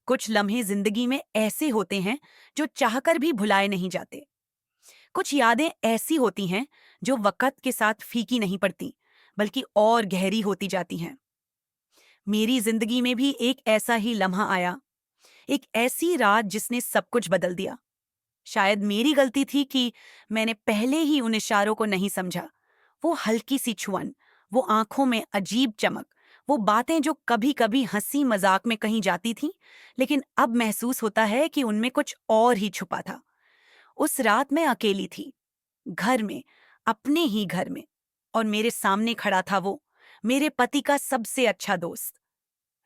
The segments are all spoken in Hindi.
कुछ लम्हे जिंदगी में ऐसे होते हैं जो चाहकर भी भुलाए नहीं जाते। कुछ यादें ऐसी होती हैं जो वक्त के साथ फीकी नहीं पड़ती, बल्कि और गहरी होती जाती हैं। मेरी जिंदगी में भी एक ऐसा ही लम्हा आया, एक ऐसी रात जिसने सब कुछ बदल दिया। शायद मेरी गलती थी कि मैंने पहले ही उन इशारों को नहीं समझा। वो हल्की सी छुअन, वो आंखों में अजीब चमक, वो बातें जो कभी कभी हंसी मजाक में कही जाती थीं, लेकिन अब महसूस होता है कि उनमें कुछ और ही छुपा था। उस रात मैं अकेली थी, घर में, अपने ही घर में, और मेरे सामने खड़ा था वो, मेरे पति का सबसे अच्छा दोस्त,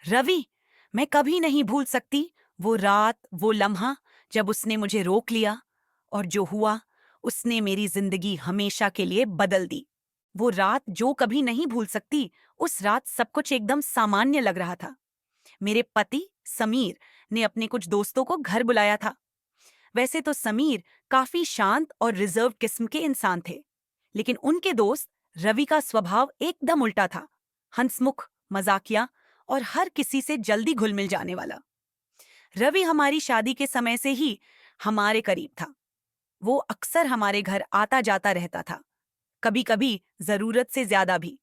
रवि। मैं कभी नहीं भूल सकती वो रात, वो लम्हा जब उसने मुझे रोक लिया, और जो हुआ उसने मेरी जिंदगी हमेशा के लिए बदल दी। वो रात जो कभी नहीं भूल सकती। उस रात सब कुछ एकदम सामान्य लग रहा था। मेरे पति समीर ने अपने कुछ दोस्तों को घर बुलाया था। वैसे तो समीर काफी शांत और रिजर्व किस्म के इंसान थे, लेकिन उनके दोस्त रवि का स्वभाव एकदम उल्टा था। हंसमुख, मजाकिया और हर किसी से जल्दी घुल मिल जाने वाला। रवि हमारी शादी के समय से ही हमारे करीब था। वो अक्सर हमारे घर आता जाता रहता था, कभी कभी जरूरत से ज्यादा भी।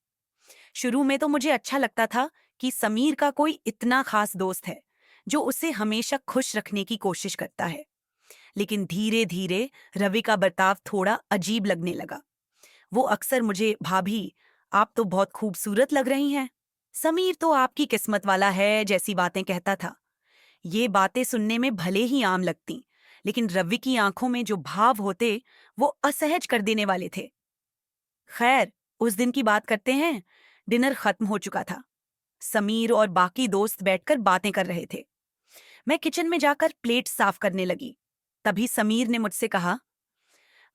शुरू में तो मुझे अच्छा लगता था कि समीर का कोई इतना खास दोस्त है जो उसे हमेशा खुश रखने की कोशिश करता है। लेकिन धीरे धीरे रवि का बर्ताव थोड़ा अजीब लगने लगा। वो अक्सर मुझे, भाभी, आप तो बहुत खूबसूरत लग रही हैं, समीर तो आपकी किस्मत वाला है, जैसी बातें कहता था। ये बातें सुनने में भले ही आम लगती, लेकिन रवि की आंखों में जो भाव होते, वो असहज कर देने वाले थे। खैर, उस दिन की बात करते हैं। डिनर खत्म हो चुका था। समीर और बाकी दोस्त बैठकर बातें कर रहे थे। मैं किचन में जाकर प्लेट साफ करने लगी। तभी समीर ने मुझसे कहा,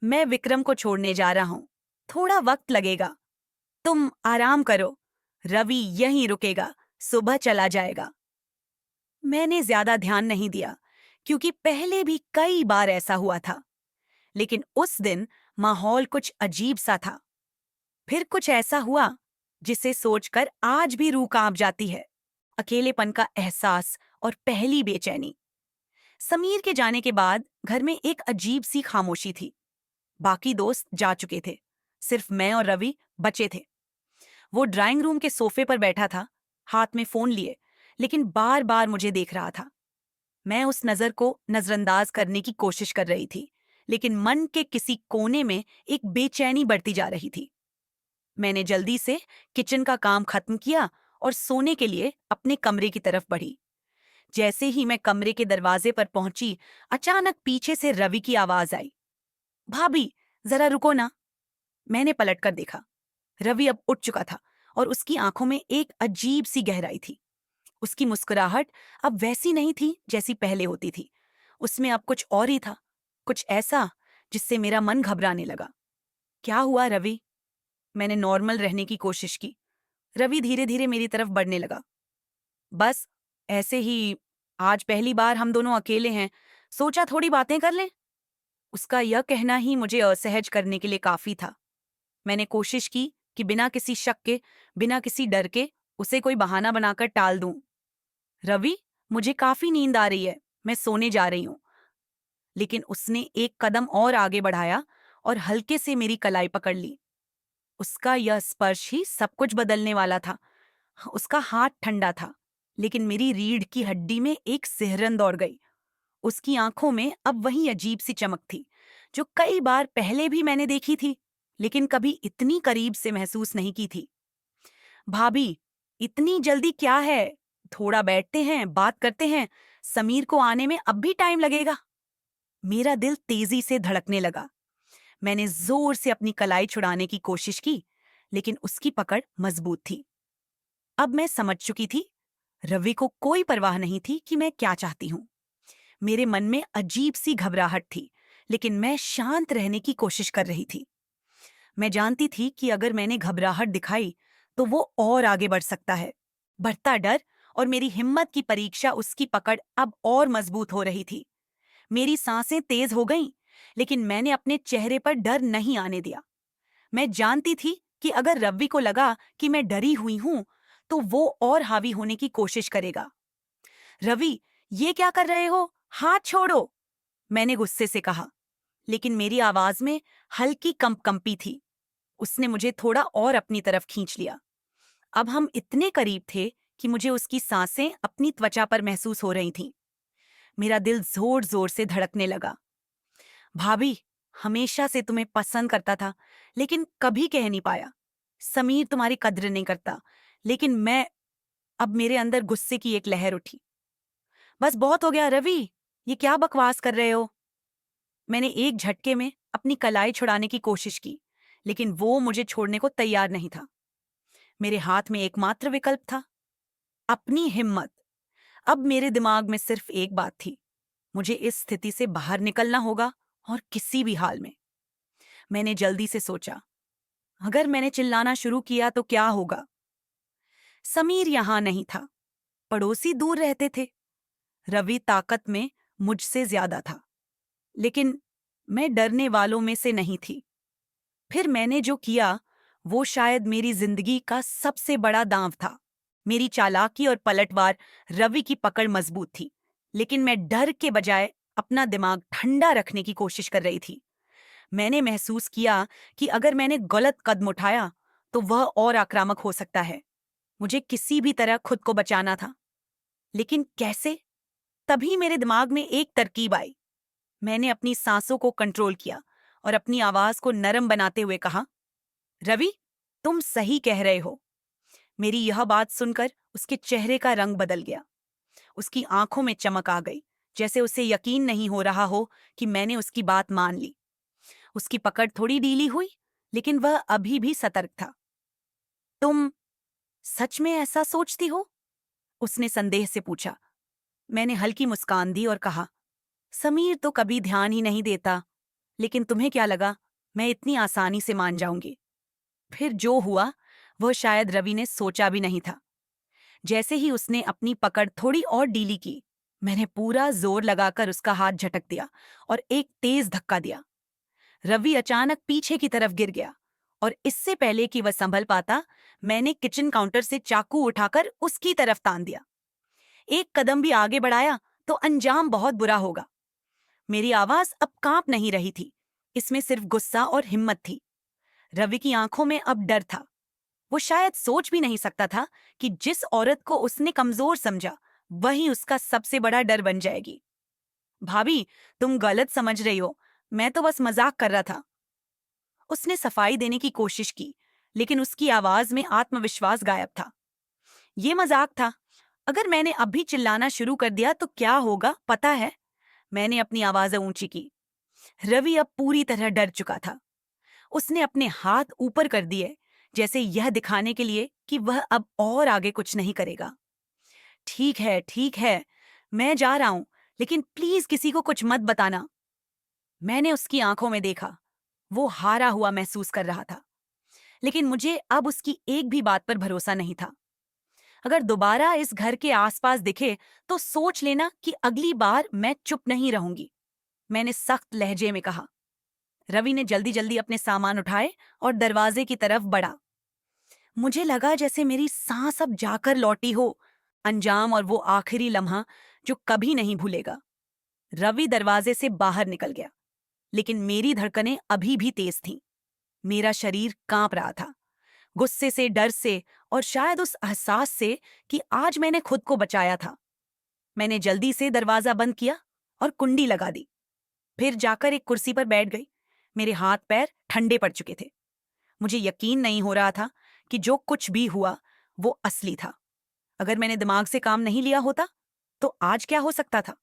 मैं विक्रम को छोड़ने जा रहा हूं, थोड़ा वक्त लगेगा, तुम आराम करो, रवि यहीं रुकेगा, सुबह चला जाएगा। मैंने ज्यादा ध्यान नहीं दिया, क्योंकि पहले भी कई बार ऐसा हुआ था। लेकिन उस दिन माहौल कुछ अजीब सा था। फिर कुछ ऐसा हुआ जिसे सोचकर आज भी रूह कांप जाती है। अकेलेपन का एहसास और पहली बेचैनी। समीर के जाने के बाद घर में एक अजीब सी खामोशी थी। बाकी दोस्त जा चुके थे, सिर्फ मैं और रवि बचे थे। वो ड्राइंग रूम के सोफे पर बैठा था, हाथ में फोन लिए, लेकिन बार बार मुझे देख रहा था। मैं उस नजर को नजरअंदाज करने की कोशिश कर रही थी, लेकिन मन के किसी कोने में एक बेचैनी बढ़ती जा रही थी। मैंने जल्दी से किचन का काम खत्म किया और सोने के लिए अपने कमरे की तरफ बढ़ी। जैसे ही मैं कमरे के दरवाजे पर पहुंची, अचानक पीछे से रवि की आवाज आई, भाभी, जरा रुको ना। मैंने पलटकर देखा। रवि अब उठ चुका था और उसकी आंखों में एक अजीब सी गहराई थी। उसकी मुस्कुराहट अब वैसी नहीं थी जैसी पहले होती थी। उसमें अब कुछ और ही था, कुछ ऐसा जिससे मेरा मन घबराने लगा। क्या हुआ रवि? मैंने नॉर्मल रहने की कोशिश की। रवि धीरे धीरे मेरी तरफ बढ़ने लगा। बस ऐसे ही, आज पहली बार हम दोनों अकेले हैं, सोचा थोड़ी बातें कर लें। उसका यह कहना ही मुझे असहज करने के लिए काफी था। मैंने कोशिश की कि बिना किसी शक के, बिना किसी डर के उसे कोई बहाना बनाकर टाल दूं। रवि, मुझे काफी नींद आ रही है, मैं सोने जा रही हूं। लेकिन उसने एक कदम और आगे बढ़ाया और हल्के से मेरी कलाई पकड़ ली। उसका यह स्पर्श ही सब कुछ बदलने वाला था। उसका हाथ ठंडा था, लेकिन मेरी रीढ़ की हड्डी में एक सिहरन दौड़ गई। उसकी आंखों में अब वही अजीब सी चमक थी जो कई बार पहले भी मैंने देखी थी, लेकिन कभी इतनी करीब से महसूस नहीं की थी। भाभी, इतनी जल्दी क्या है? थोड़ा बैठते हैं, बात करते हैं। समीर को आने में अब भी टाइम लगेगा। मेरा दिल तेजी से धड़कने लगा। मैंने जोर से अपनी कलाई छुड़ाने की कोशिश की, लेकिन उसकी पकड़ मजबूत थी। अब मैं समझ चुकी थी, रवि को कोई परवाह नहीं थी कि मैं क्या चाहती हूं। मेरे मन में अजीब सी घबराहट थी, लेकिन मैं शांत रहने की कोशिश कर रही थी। मैं जानती थी कि अगर मैंने घबराहट दिखाई तो वो और आगे बढ़ सकता है। बढ़ता डर और मेरी हिम्मत की परीक्षा उसकी पकड़ अब और मजबूत हो रही थी। मेरी सांसें तेज हो गईं, लेकिन मैंने अपने चेहरे पर डर नहीं आने दिया। मैं जानती थी कि अगर रवि को लगा कि मैं डरी हुई हूं, तो वो और हावी होने की कोशिश करेगा। रवि, ये क्या कर रहे हो? हाथ छोड़ो, मैंने गुस्से से कहा, लेकिन मेरी आवाज में हल्की कंपी थी। उसने मुझे थोड़ा और अपनी तरफ खींच लिया। अब हम इतने करीब थे कि मुझे उसकी सांसें अपनी त्वचा पर महसूस हो रही थीं। मेरा दिल जोर जोर से धड़कने लगा। भाभी, हमेशा से तुम्हें पसंद करता था, लेकिन कभी कह नहीं पाया। समीर तुम्हारी कद्र नहीं करता, लेकिन मैं। अब मेरे अंदर गुस्से की एक लहर उठी। बस बहुत हो गया रवि, ये क्या बकवास कर रहे हो? मैंने एक झटके में अपनी कलाई छुड़ाने की कोशिश की, लेकिन वो मुझे छोड़ने को तैयार नहीं था। मेरे हाथ में एकमात्र विकल्प था, अपनी हिम्मत। अब मेरे दिमाग में सिर्फ एक बात थी, मुझे इस स्थिति से बाहर निकलना होगा, और किसी भी हाल में। मैंने जल्दी से सोचा, अगर मैंने चिल्लाना शुरू किया तो क्या होगा? समीर यहां नहीं था, पड़ोसी दूर रहते थे। रवि ताकत में मुझसे ज्यादा था, लेकिन मैं डरने वालों में से नहीं थी। फिर मैंने जो किया वो शायद मेरी जिंदगी का सबसे बड़ा दांव था। मेरी चालाकी और पलटवार रवि की पकड़ मजबूत थी, लेकिन मैं डर के बजाय अपना दिमाग ठंडा रखने की कोशिश कर रही थी। मैंने महसूस किया कि अगर मैंने गलत कदम उठाया तो वह और आक्रामक हो सकता है। मुझे किसी भी तरह खुद को बचाना था, लेकिन कैसे? तभी मेरे दिमाग में एक तरकीब आई। मैंने अपनी सांसों को कंट्रोल किया और अपनी आवाज को नरम बनाते हुए कहा, रवि, तुम सही कह रहे हो। मेरी यह बात सुनकर उसके चेहरे का रंग बदल गया। उसकी आंखों में चमक आ गई, जैसे उसे यकीन नहीं हो रहा हो कि मैंने उसकी बात मान ली। उसकी पकड़ थोड़ी ढीली हुई, लेकिन वह अभी भी सतर्क था। तुम सच में ऐसा सोचती हो? उसने संदेह से पूछा। मैंने हल्की मुस्कान दी और कहा, समीर तो कभी ध्यान ही नहीं देता, लेकिन तुम्हें क्या लगा मैं इतनी आसानी से मान जाऊंगी? फिर जो हुआ वह शायद रवि ने सोचा भी नहीं था। जैसे ही उसने अपनी पकड़ थोड़ी और ढीली की, मैंने पूरा जोर लगाकर उसका हाथ झटक दिया और एक तेज धक्का दिया। रवि अचानक पीछे की तरफ गिर गया, और इससे पहले कि वह संभल पाता, मैंने किचन काउंटर से चाकू उठाकर उसकी तरफ तान दिया। एक कदम भी आगे बढ़ाया तो अंजाम बहुत बुरा होगा। मेरी आवाज अब कांप नहीं रही थी, इसमें सिर्फ गुस्सा और हिम्मत थी। रवि की आंखों में अब डर था। वो शायद सोच भी नहीं सकता था कि जिस औरत को उसने कमजोर समझा, वही उसका सबसे बड़ा डर बन जाएगी। भाभी, तुम गलत समझ रही हो, मैं तो बस मजाक कर रहा था। उसने सफाई देने की कोशिश की, लेकिन उसकी आवाज में आत्मविश्वास गायब था। ये मजाक था। अगर मैंने अभी चिल्लाना शुरू कर दिया तो क्या होगा पता है? मैंने अपनी आवाज ऊंची की। रवि अब पूरी तरह डर चुका था। उसने अपने हाथ ऊपर कर दिए, जैसे यह दिखाने के लिए कि वह अब और आगे कुछ नहीं करेगा। ठीक है, मैं जा रहा हूं, लेकिन प्लीज किसी को कुछ मत बताना। मैंने उसकी आंखों में देखा, वो हारा हुआ महसूस कर रहा था, लेकिन मुझे अब उसकी एक भी बात पर भरोसा नहीं था। अगर दोबारा इस घर के आसपास दिखे तो सोच लेना कि अगली बार मैं चुप नहीं रहूंगी, मैंने सख्त लहजे में कहा। रवि ने जल्दी जल्दी अपने सामान उठाए और दरवाजे की तरफ बढ़ा। मुझे लगा जैसे मेरी सांस अब जाकर लौटी हो, अंजाम और वो आखिरी लम्हा जो कभी नहीं भूलेगा। रवि दरवाजे से बाहर निकल गया, लेकिन मेरी धड़कनें अभी भी तेज थीं। मेरा शरीर कांप रहा था, गुस्से से, डर से, और शायद उस एहसास से कि आज मैंने खुद को बचाया था। मैंने जल्दी से दरवाजा बंद किया और कुंडी लगा दी। फिर जाकर एक कुर्सी पर बैठ गई। मेरे हाथ पैर ठंडे पड़ चुके थे। मुझे यकीन नहीं हो रहा था कि जो कुछ भी हुआ वो असली था। अगर मैंने दिमाग से काम नहीं लिया होता तो आज क्या हो सकता था?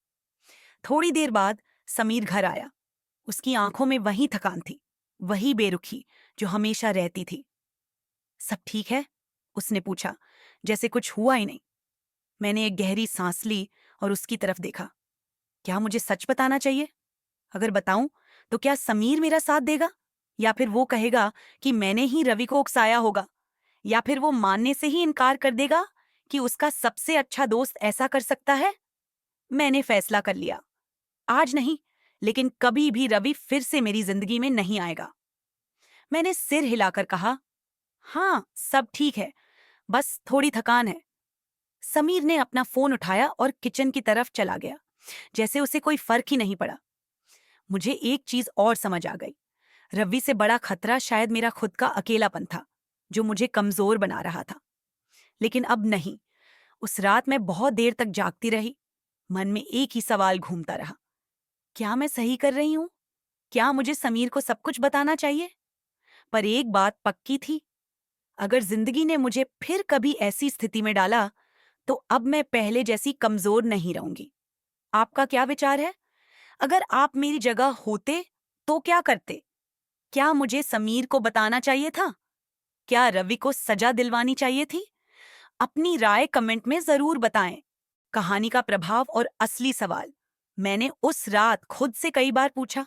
थोड़ी देर बाद समीर घर आया। उसकी आंखों में वही थकान थी, वही बेरुखी जो हमेशा रहती थी। सब ठीक है? उसने पूछा, जैसे कुछ हुआ ही नहीं। मैंने एक गहरी सांस ली और उसकी तरफ देखा। क्या मुझे सच बताना चाहिए? अगर बताऊं तो क्या समीर मेरा साथ देगा, या फिर वो कहेगा कि मैंने ही रवि को उकसाया होगा, या फिर वो मानने से ही इनकार कर देगा कि उसका सबसे अच्छा दोस्त ऐसा कर सकता है? मैंने फैसला कर लिया, आज नहीं, लेकिन कभी भी रवि फिर से मेरी जिंदगी में नहीं आएगा। मैंने सिर हिलाकर कहा, हाँ, सब ठीक है, बस थोड़ी थकान है। समीर ने अपना फोन उठाया और किचन की तरफ चला गया, जैसे उसे कोई फर्क ही नहीं पड़ा। मुझे एक चीज और समझ आ गई। रवि से बड़ा खतरा शायद मेरा खुद का अकेलापन था, जो मुझे कमजोर बना रहा था। लेकिन अब नहीं। उस रात मैं बहुत देर तक जागती रही। मन में एक ही सवाल घूमता रहा। क्या मैं सही कर रही हूं? क्या मुझे समीर को सब कुछ बताना चाहिए? पर एक बात पक्की थी, अगर जिंदगी ने मुझे फिर कभी ऐसी स्थिति में डाला, तो अब मैं पहले जैसी कमजोर नहीं रहूंगी। आपका क्या विचार है? अगर आप मेरी जगह होते तो क्या करते? क्या मुझे समीर को बताना चाहिए था? क्या रवि को सजा दिलवानी चाहिए थी? अपनी राय कमेंट में जरूर बताएं। कहानी का प्रभाव और असली सवाल मैंने उस रात खुद से कई बार पूछा।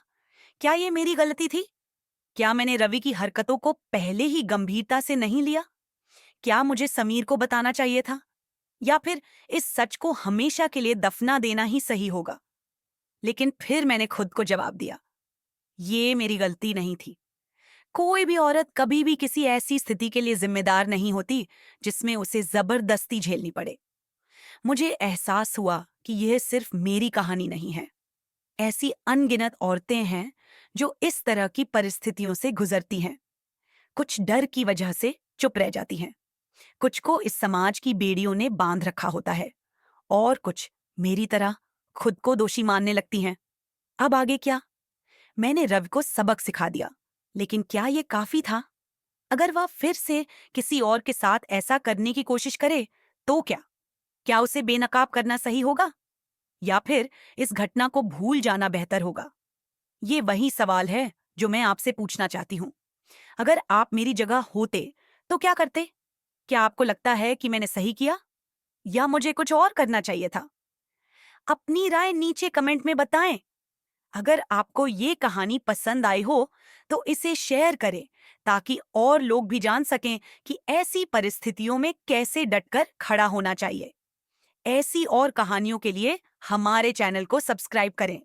क्या ये मेरी गलती थी? क्या मैंने रवि की हरकतों को पहले ही गंभीरता से नहीं लिया? क्या मुझे समीर को बताना चाहिए था? या फिर इस सच को हमेशा के लिए दफना देना ही सही होगा? लेकिन फिर मैंने खुद को जवाब दिया, ये मेरी गलती नहीं थी। कोई भी औरत कभी भी किसी ऐसी स्थिति के लिए जिम्मेदार नहीं होती जिसमें उसे जबरदस्ती झेलनी पड़े। मुझे एहसास हुआ कि यह सिर्फ मेरी कहानी नहीं है। ऐसी अनगिनत औरतें हैं जो इस तरह की परिस्थितियों से गुजरती हैं। कुछ डर की वजह से चुप रह जाती हैं, कुछ को इस समाज की बेड़ियों ने बांध रखा होता है, और कुछ मेरी तरह खुद को दोषी मानने लगती हैं। अब आगे क्या? मैंने रवि को सबक सिखा दिया, लेकिन क्या ये काफी था? अगर वह फिर से किसी और के साथ ऐसा करने की कोशिश करे तो क्या? क्या उसे बेनकाब करना सही होगा, या फिर इस घटना को भूल जाना बेहतर होगा? ये वही सवाल है जो मैं आपसे पूछना चाहती हूँ। अगर आप मेरी जगह होते तो क्या करते? क्या आपको लगता है कि मैंने सही किया, या मुझे कुछ और करना चाहिए था? अपनी राय नीचे कमेंट में बताएं। अगर आपको ये कहानी पसंद आई हो तो इसे शेयर करें, ताकि और लोग भी जान सकें कि ऐसी परिस्थितियों में कैसे डटकर खड़ा होना चाहिए। ऐसी और कहानियों के लिए हमारे चैनल को सब्सक्राइब करें।